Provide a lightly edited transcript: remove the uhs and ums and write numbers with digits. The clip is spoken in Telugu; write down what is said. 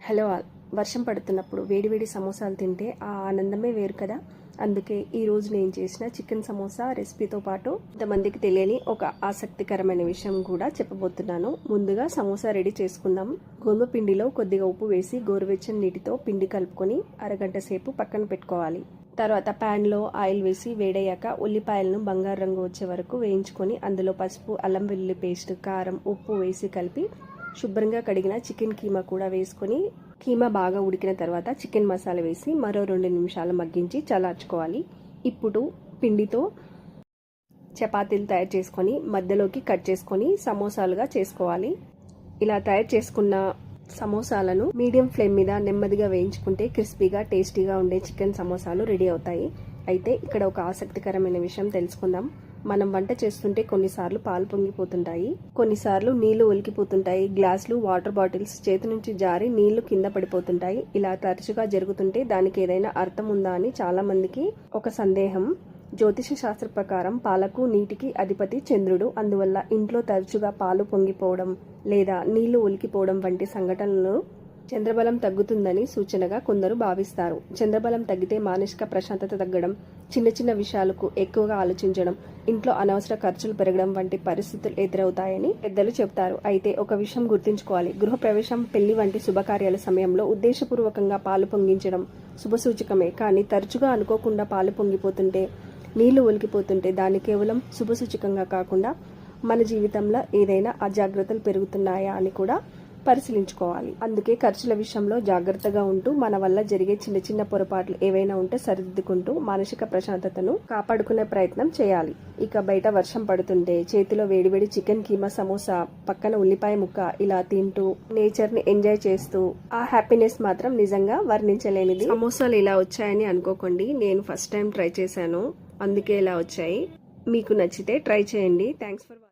Hello all. వర్షం పడుతున్నప్పుడు వేడివేడి సమోసాలు తింటే ఆ ఆనందమే వేరు కదా. అందుకే ఈరోజు నేను చేసిన చికెన్ సమోసా రెసిపీతో పాటు ఇంతమందికి తెలియని ఒక ఆసక్తికరమైన విషయం కూడా చెప్పబోతున్నాను. ముందుగా సమోసా రెడీ చేసుకుందాం. గోధుమ పిండిలో కొద్దిగా ఉప్పు వేసి గోరువెచ్చని నీటితో పిండి కలుపుకొని అరగంట సేపు పక్కన పెట్టుకోవాలి. తర్వాత ప్యాన్లో ఆయిల్ వేసి వేడయ్యాక ఉల్లిపాయలను బంగారు రంగు వచ్చే వరకు వేయించుకొని అందులో పసుపు, అల్లం వెల్లుల్లి పేస్ట్, కారం, ఉప్పు వేసి కలిపి శుభ్రంగా కడిగిన చికెన్ కీమా కూడా వేసుకొని కీమా బాగా ఉడికిన తర్వాత చికెన్ మసాలా వేసి మరో 2 నిమిషాలు మగ్గించి చల్లార్చుకోవాలి. ఇప్పుడు పిండితో చపాతీలు తయారు చేసుకొని మధ్యలోకి కట్ చేసుకొని సమోసాలుగా చేసుకోవాలి. ఇలా తయారు చేసుకున్న సమోసాలను మీడియం ఫ్లేమ్ మీద నెమ్మదిగా వేయించుకుంటే క్రిస్పీగా టేస్టీగా ఉండే చికెన్ సమోసాలు రెడీ అవుతాయి. అయితే ఇక్కడ ఒక ఆసక్తికరమైన విషయం తెలుసుకుందాం. మనం వంట చేస్తుంటే కొన్నిసార్లు పాలు పొంగిపోతుంటాయి, కొన్నిసార్లు నీళ్లు ఒలికిపోతుంటాయి, గ్లాసులు, వాటర్ బాటిల్స్ చేతి నుంచి జారి నీళ్లు కింద పడిపోతుంటాయి. ఇలా తరచుగా జరుగుతుంటే దానికి ఏదైనా అర్థం ఉందా అని చాలా మందికి ఒక సందేహం. జ్యోతిష శాస్త్ర ప్రకారం పాలకు నీటికి అధిపతి చంద్రుడు. అందువల్ల ఇంట్లో తరచుగా పాలు పొంగిపోవడం లేదా నీళ్లు ఒలికిపోవడం వంటి సంఘటనలు చంద్రబలం తగ్గుతుందని సూచనగా కొందరు భావిస్తారు. చంద్రబలం తగ్గితే మానసిక ప్రశాంతత తగ్గడం, చిన్న చిన్న విషయాలకు ఎక్కువగా ఆలోచించడం, ఇంట్లో అనవసర ఖర్చులు పెరగడం వంటి పరిస్థితులు ఎదురవుతాయని పెద్దలు చెబుతారు. అయితే ఒక విషయం గుర్తుంచుకోవాలి. గృహప్రవేశం, పెళ్లి వంటి శుభకార్యాల సమయంలో ఉద్దేశపూర్వకంగా పాలు పొంగించడం శుభసూచకమే. కానీ తరచుగా అనుకోకుండా పాలు పొంగిపోతుంటే, నీళ్లు ఒలికిపోతుంటే దాన్ని కేవలం శుభసూచకంగా కాకుండా మన జీవితంలో ఏదైనా అజాగ్రత్తలు పెరుగుతున్నాయా అని కూడా పరిశీలించుకోవాలి. అందుకే ఖర్చుల విషయంలో జాగ్రత్తగా ఉంటూ మన వల్ల జరిగే చిన్న చిన్న పొరపాట్లు ఏవైనా ఉంటే సరిదిద్దుకుంటూ మానసిక ప్రశాంతతను కాపాడుకునే ప్రయత్నం చేయాలి. ఇక బయట వర్షం పడుతుంటే చేతిలో వేడివేడి చికెన్ కీమా సమోసా, పక్కన ఉల్లిపాయ ముక్క ఇలా తింటూ నేచర్ ని ఎంజాయ్ చేస్తూ ఆ హ్యాపీనెస్ మాత్రం నిజంగా వర్ణించలేనిది. సమోసాలు ఇలా వచ్చాయని అనుకోకండి. నేను ఫస్ట్ టైం ట్రై చేశాను, అందుకే ఇలా వచ్చాయి. మీకు నచ్చితే ట్రై చేయండి. Thanks for watching.